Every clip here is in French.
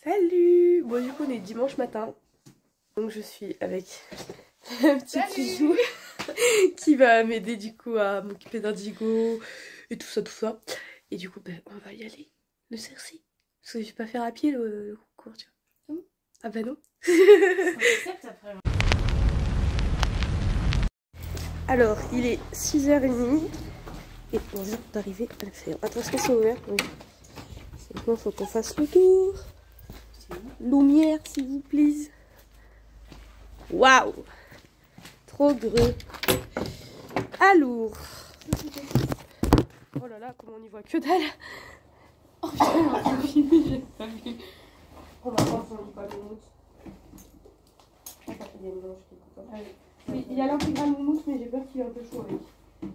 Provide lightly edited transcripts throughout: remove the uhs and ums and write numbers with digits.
Salut! Bon du coup on est dimanche matin. Donc je suis avec la petite Bijou qui va m'aider du coup à m'occuper d'Indigo et tout ça. Et du coup ben, on va y aller, le Cercy. Parce que je vais pas faire à pied le concours, tu vois. Ah bah non. Alors il est 6h30 et on vient d'arriver à la faire. Attention c'est ouvert. Oui. Maintenant il faut qu'on fasse le tour. Lumière s'il vous plaît. Waouh! Trop gros. Alors. Oh là là, comment on y voit que dalle. Oh putain, on a filmé, j'ai pas vu. On va voir si on lit pas le moumoute. Je pense qu'il y a une blanche qui est contente. Oui, il y a l'intégral moumoute, mais j'ai peur qu'il est un peu chaud avec. Je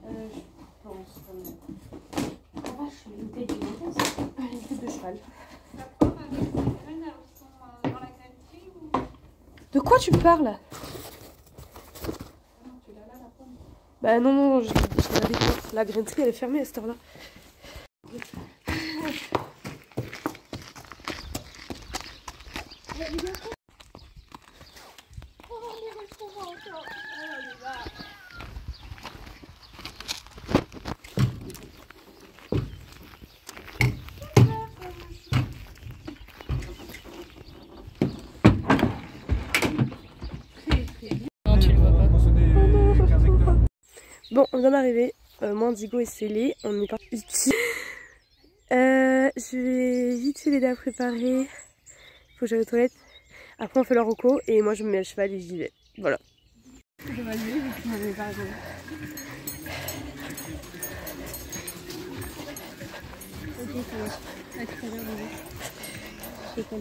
pense quand même. Ah vache, une tête de montagne. Une tête de cheval. De quoi tu parles? Bah non, je l'avais pas. La grainerie elle est fermée à cette heure-là. Bon, on vient d'arriver. Moi, Indigo est scellé. On est parti ici. Je vais vite fait l'aider à préparer. Faut que j'aille aux toilettes. Après, on fait le roco et moi, je me mets à cheval et j'y vais. Voilà. Je vais aller vu que tu m'avais pas répondu. Ok, ça va. À tout à l'heure, je sais pas.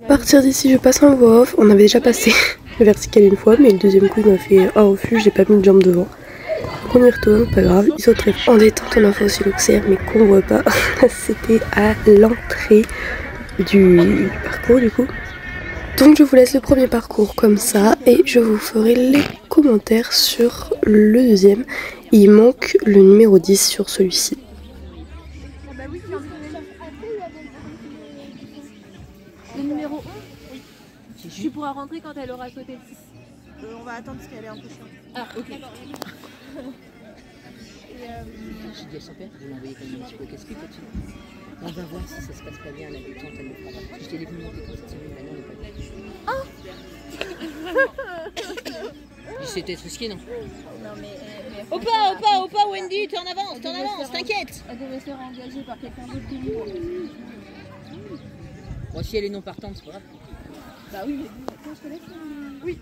Partir d'ici, je passe en voix off. On avait déjà passé le vertical une fois, mais le deuxième coup il m'a fait un refuge, j'ai pas mis de jambe devant. Donc on y retourne, pas grave. Ils sont très en détente, on a fait aussi l'auxerre, mais qu'on voit pas. C'était à l'entrée du parcours du coup. Donc je vous laisse le premier parcours comme ça et je vous ferai les commentaires sur le deuxième. Il manque le numéro 10 sur celui-ci. Le numéro 11 oui. Tu pourras rentrer quand elle aura sauté le 6. On va attendre parce qu'elle est un peu chiante. Ah, ok. J'ai dit à son père de l'envoyer quand même un petit peu casse-pied là-dessus. On va voir si ça se passe pas bien à la détente, elle le fera pas. Je t'ai dit que vous montez pour cette semaine, maintenant on n'est pas bien. Oh. C'est peut-être risqué, non? Non mais Opa, Wendy, t'es en avance, t'inquiète. Elle devait se faire engager par quelqu'un d'autre que nous. Bon, si elle est non partante, c'est pas grave. Bah oui, mais bon, je te laisse. Oui.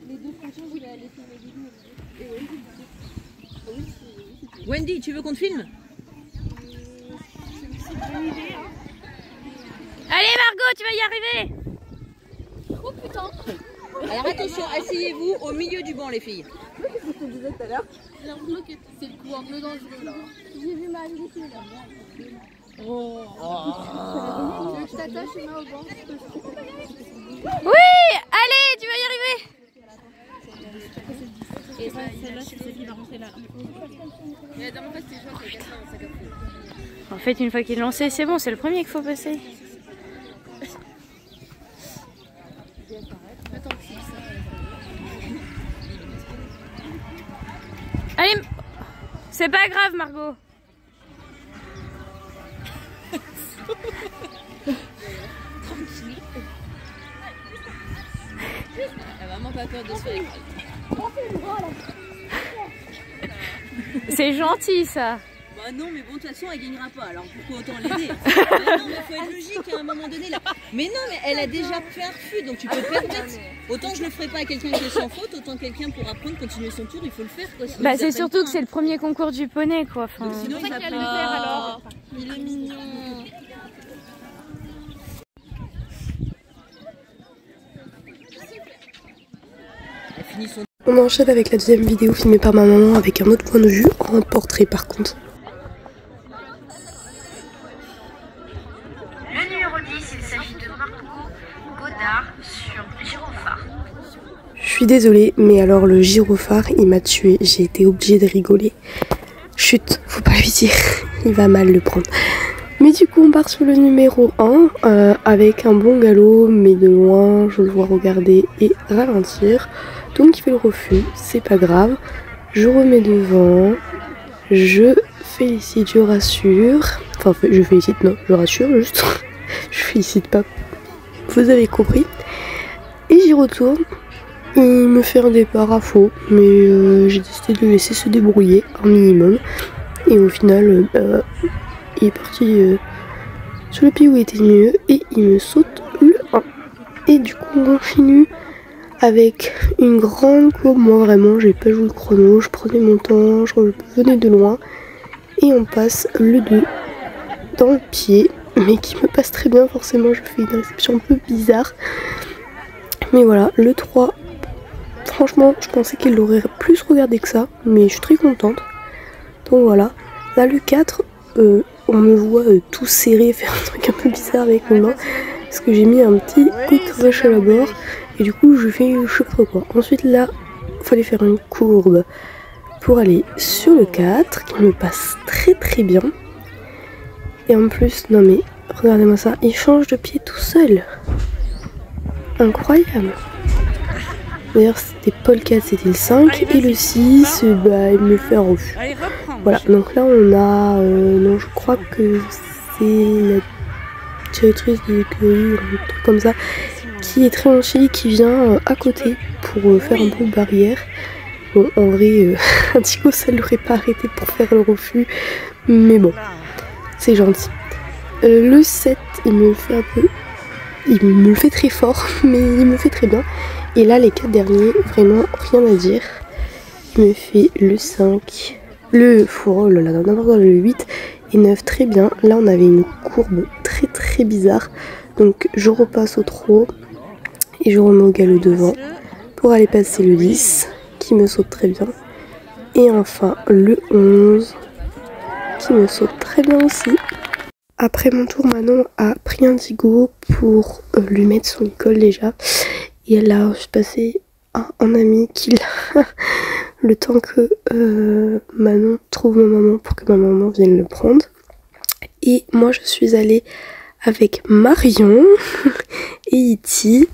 Les deux franchement, je voulais laisser mes guides. Et Wendy, oui, Wendy, tu veux qu'on te filme? Allez Margot, tu vas y arriver. Oh putain. Alors attention, asseyez-vous au milieu du banc les filles. Qu'est-ce que je te disais tout à l'heure? J'ai l'impression que c'est le coup un peu dangereux là. J'ai vu ma dessus là. Oh. Tu veux que je t'attache une main au banc? Oui, allez, tu vas y arriver. Et ça, celle-là, c'est celle qui va rentrer là. Mais la dernière fois, c'était chaud, c'est 80, ça capte. En fait, une fois qu'il est lancé, c'est bon, c'est le premier qu'il faut passer. Allez, c'est pas grave, Margot. Elle a vraiment pas peur de se faire. C'est gentil, ça. Bah non, mais bon, de toute façon, elle gagnera pas, alors pourquoi autant l'aider? Non, mais faut être logique à un moment donné là. Mais non, mais elle a déjà fait un refus, donc tu peux permettre. Autant je le ferai pas à quelqu'un qui est sans faute, autant quelqu'un pour apprendre, continuer son tour, il faut le faire quoi. Bah c'est surtout que c'est le premier concours du poney quoi. Enfin... Sinon, il va le faire alors. Il est mignon. finit son... On enchaîne avec la deuxième vidéo filmée par ma maman avec un autre point de vue, en portrait par contre. Le numéro 10, il s'agit de Marco Godard sur Gyrophare. Je suis désolée, mais alors le gyrophare, il m'a tuée. J'ai été obligée de rigoler. Chut, faut pas lui dire, il va mal le prendre. Mais du coup, on part sur le numéro 1 avec un bon galop, mais de loin, je le vois regarder et ralentir. Donc il fait le refus, c'est pas grave. Je remets devant, je félicite, je rassure. Enfin, je félicite, non, je rassure juste. Je félicite pas, vous avez compris. Et j'y retourne. Il me fait un départ à faux, mais j'ai décidé de le laisser se débrouiller un minimum. Et au final, il est parti sur le pied où il était mieux et il me saute le 1. Et du coup, on continue avec une grande courbe. Moi, vraiment, j'ai pas joué le chrono. Je prenais mon temps, je venais de loin. Et on passe le 2 dans le pied, mais qui me passe très bien. Forcément, je fais une réception un peu bizarre. Mais voilà, le 3. Franchement, je pensais qu'elle l'aurait plus regardé que ça, mais je suis très contente. Donc voilà. Là, le 4, on me voit tout serré, faire un truc un peu bizarre avec mes mains. Parce que j'ai mis un petit coup de cravache à la bord. Et du coup, je fais je sais pas quoi. Ensuite, là, il fallait faire une courbe pour aller sur le 4, qui me passe très très bien. Et en plus, non mais, regardez-moi ça, il change de pied tout seul. Incroyable. D'ailleurs, c'était pas le 4, c'était le 5. Et le 6, bah, il me fait un refus. Voilà, donc là, on a... non, je crois que c'est la directrice de l'écurie, un truc comme ça, qui est très gentille, qui vient à côté pour faire un peu de barrière. Bon, en vrai, un Tico, ça l'aurait pas arrêté pour faire le refus. Mais bon, c'est gentil. Le 7, il me fait un peu... Il me le fait très fort, mais il me fait très bien. Et là, les 4 derniers, vraiment rien à dire. Il me fait le 5, oh là là, n'importe le 8 et 9 très bien. Là, on avait une courbe très très bizarre. Donc, je repasse au trot et je remets au galop devant pour aller passer le 10 qui me saute très bien. Et enfin, le 11 qui me saute très bien aussi. Après mon tour, Manon a pris un Digo pour lui mettre son école déjà. Et elle a passé un ami qui l'a le temps que Manon trouve ma maman pour que ma maman vienne le prendre. Et moi je suis allée avec Marion et Iti.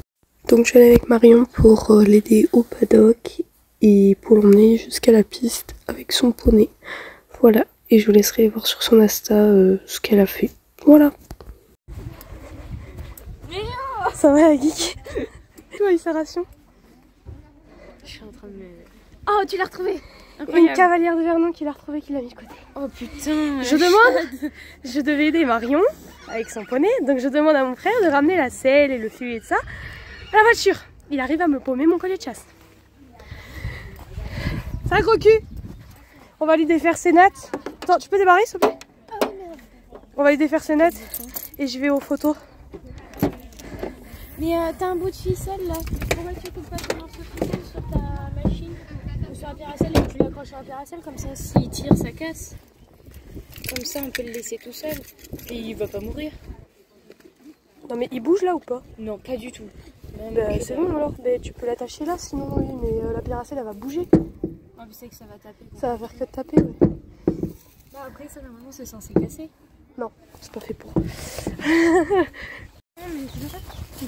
Donc je suis allée avec Marion pour l'aider au paddock et pour l'emmener jusqu'à la piste avec son poney. Voilà, et je vous laisserai voir sur son Insta ce qu'elle a fait. Voilà. Ça va la geek? Toi, il sa ration. Je suis en train de me... Oh, tu l'as retrouvé! Une cavalière de Vernon qui l'a retrouvée, qui l'a mis de côté. Oh putain! Je devais aider Marion avec son poney, donc je demande à mon frère de ramener la selle et le fil et de ça à la voiture. Il arrive à me paumer mon collier de chasse. Ça, gros cul! On va lui défaire ses nattes. Attends, tu peux débarrer s'il te plaît? On va lui défaire ses nattes et je vais aux photos. Mais t'as un bout de ficelle là. Pourquoi tu coupes pas ton morceau de ficelle sur ta machine ou sur la pierre à sel et tu l'accroches sur la pierre à sel, comme ça s'il tire ça casse. Comme ça on peut le laisser tout seul et il va pas mourir. Non mais il bouge là ou pas? Non, pas du tout. Bah, c'est bon alors, bah, tu peux l'attacher là sinon oui, mais la pierre à sel elle va bouger. Ah, mais c'est que ça va taper. Quoi. Ça va faire que de taper, ouais. Bah, après ça normalement c'est censé casser. Non, c'est pas fait pour.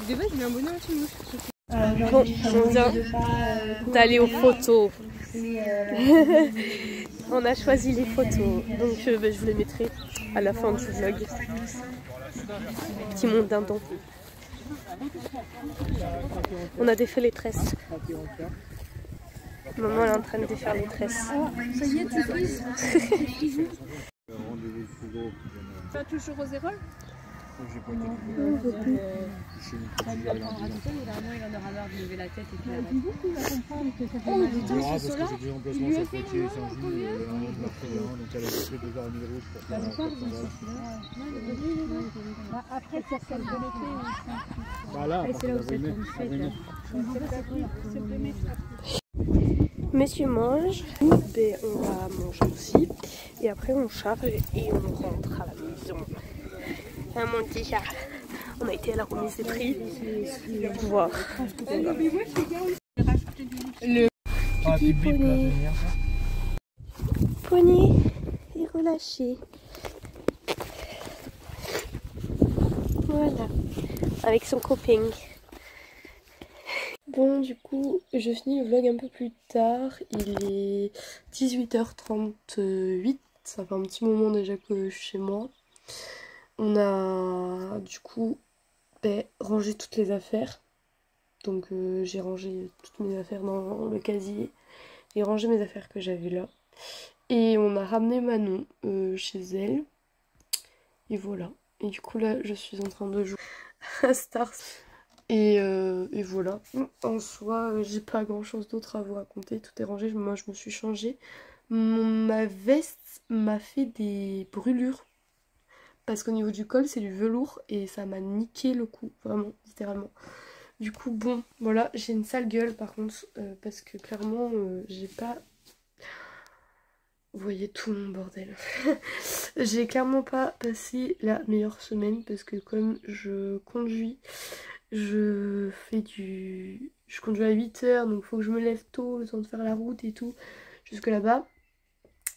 De base il met un bonheur à mouche. Bon, on vient d'aller aux photos. On a choisi les photos, donc je vous les mettrai à la fin du vlog. Petit monde dindon. On a défait les tresses. Maman elle est en train de défaire les tresses. Ça y est, tu frises. Tu as toujours aux épaules? Il en aura marre de lever la tête et puis après ça fait Voilà, c'est là où c'est monsieur mange, ben, on va manger aussi. Et après on charge et on rentre à la maison. Hein, mon petit Charles. On a été à la remise des prix pour voir. Le petit poney. Poney est relâché. Voilà. Avec son copain. Bon, du coup, je finis le vlog un peu plus tard. Il est 18h38. Ça fait un petit moment déjà que je suis chez moi. On a du coup rangé toutes les affaires. Donc j'ai rangé toutes mes affaires dans le casier. J'ai rangé mes affaires que j'avais là. Et on a ramené Manon chez elle. Et voilà. Et du coup là je suis en train de jouer à Stars. Et voilà. En soi j'ai pas grand chose d'autre à vous raconter. Tout est rangé. Moi je me suis changée. Ma veste m'a fait des brûlures. Parce qu'au niveau du col c'est du velours. Et ça m'a niqué le cou. Vraiment littéralement. Du coup bon voilà, j'ai une sale gueule par contre parce que clairement j'ai pas... Vous voyez tout mon bordel. J'ai clairement pas passé la meilleure semaine parce que comme je conduis, je conduis à 8 h, donc faut que je me lève tôt, le temps de faire la route et tout jusque là-bas.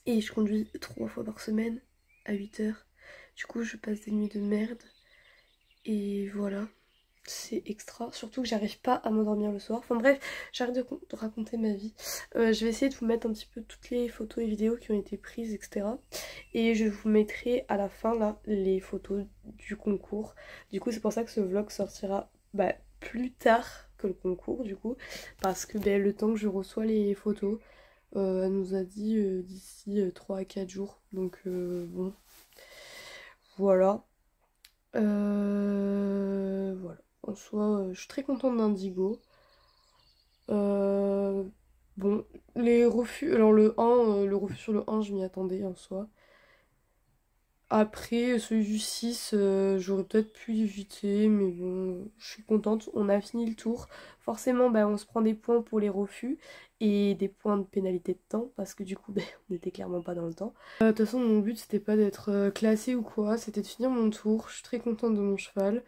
Et je conduis 3 fois par semaine à 8 h. Du coup je passe des nuits de merde. Et voilà. C'est extra, surtout que j'arrive pas à m'endormir le soir. Enfin bref, j'arrête de raconter ma vie. Je vais essayer de vous mettre un petit peu toutes les photos et vidéos qui ont été prises, etc. Et je vous mettrai à la fin là les photos du concours. Du coup c'est pour ça que ce vlog sortira plus tard que le concours du coup. Parce que le temps que je reçois les photos, elle nous a dit d'ici 3 à 4 jours. Donc bon, voilà. Voilà. En soi, je suis très contente d'Indigo. Bon, les refus... Alors le 1, le refus sur le 1, je m'y attendais en soi. Après, celui du 6, j'aurais peut-être pu éviter, mais bon, je suis contente. On a fini le tour. Forcément, on se prend des points pour les refus et des points de pénalité de temps, parce que du coup, on n'était clairement pas dans le temps. De toute façon, mon but, c'était pas d'être classée ou quoi, c'était de finir mon tour. Je suis très contente de mon cheval.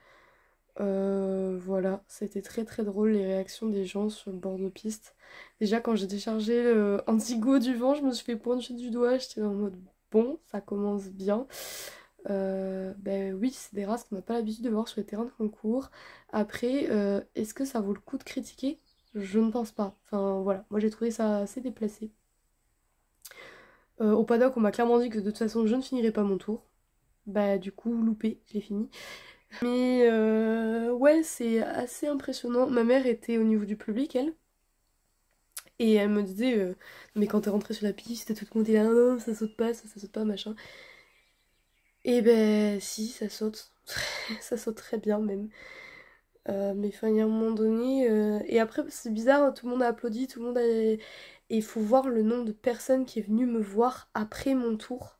Voilà, c'était très très drôle les réactions des gens sur le bord de piste. Déjà quand j'ai déchargé le Indigo du vent, je me suis fait pointer du doigt, j'étais en mode bon, ça commence bien. Oui, c'est des races qu'on n'a pas l'habitude de voir sur les terrains de concours. Après, est-ce que ça vaut le coup de critiquer? Je ne pense pas. Enfin voilà, moi j'ai trouvé ça assez déplacé. Au paddock, on m'a clairement dit que de toute façon je ne finirais pas mon tour. Du coup, loupé, je l'ai fini. Mais ouais, c'est assez impressionnant. Ma mère était au niveau du public, elle. Et elle me disait, mais quand t'es rentrée sur la piste, t'es toute contente, là, non, ça saute pas, ça saute pas, machin. Et si, ça saute. Ça saute très bien même. Mais enfin, il y a un moment donné... Et après, c'est bizarre, tout le monde a applaudi, tout le monde a... Et il faut voir le nombre de personnes qui est venu me voir après mon tour.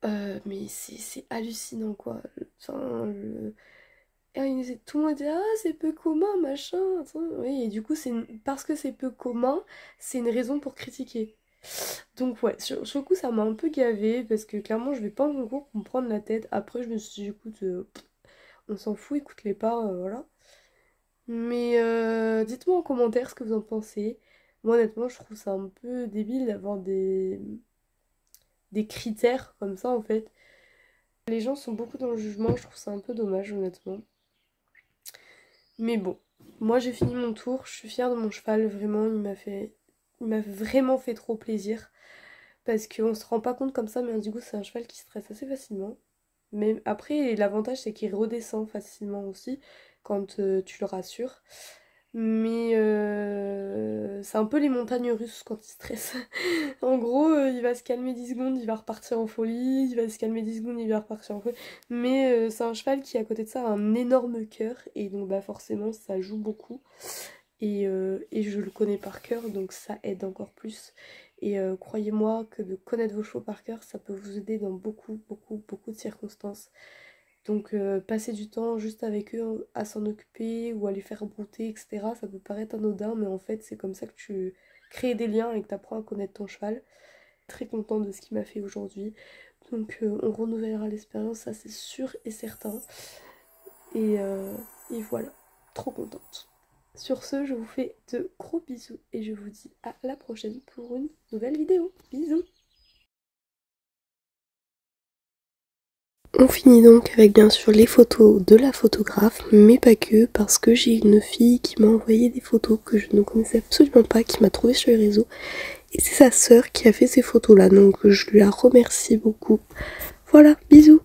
Mais c'est hallucinant quoi. Enfin, tout le monde était ah c'est peu commun machin. Oui, et du coup parce que c'est peu commun, c'est une raison pour critiquer. Donc ouais, sur le coup ça m'a un peu gavé parce que clairement je vais pas en concours pour me prendre la tête. Après je me suis dit écoute, on s'en fout, écoute les pas, voilà. Mais dites-moi en commentaire ce que vous en pensez. Moi honnêtement je trouve ça un peu débile d'avoir des critères comme ça en fait. Les gens sont beaucoup dans le jugement, je trouve ça un peu dommage honnêtement. Mais bon, moi j'ai fini mon tour, je suis fière de mon cheval, vraiment il m'a vraiment fait trop plaisir. Parce qu'on se rend pas compte comme ça, mais Indigo c'est un cheval qui stresse assez facilement. Mais après l'avantage c'est qu'il redescend facilement aussi quand tu le rassures. Mais c'est un peu les montagnes russes quand il stresse. En gros, il va se calmer 10 secondes, il va repartir en folie, il va se calmer 10 secondes, il va repartir en folie. Mais c'est un cheval qui, à côté de ça, a un énorme cœur. Et donc, forcément, ça joue beaucoup. Et je le connais par cœur, donc ça aide encore plus. Et croyez-moi que de connaître vos chevaux par cœur, ça peut vous aider dans beaucoup, beaucoup, beaucoup de circonstances. Donc passer du temps juste avec eux à s'en occuper ou à les faire brouter, etc. Ça peut paraître anodin, mais en fait c'est comme ça que tu créer des liens et que tu apprends à connaître ton cheval. Très contente de ce qu'il m'a fait aujourd'hui. Donc on renouvellera l'expérience, ça c'est sûr et certain. Et voilà, trop contente. Sur ce, je vous fais de gros bisous et je vous dis à la prochaine pour une nouvelle vidéo. Bisous. On finit donc avec bien sûr les photos de la photographe, mais pas que, parce que j'ai une fille qui m'a envoyé des photos que je ne connaissais absolument pas, qui m'a trouvé sur les réseaux. Et c'est sa sœur qui a fait ces photos là, donc je lui la remercie beaucoup. Voilà, bisous.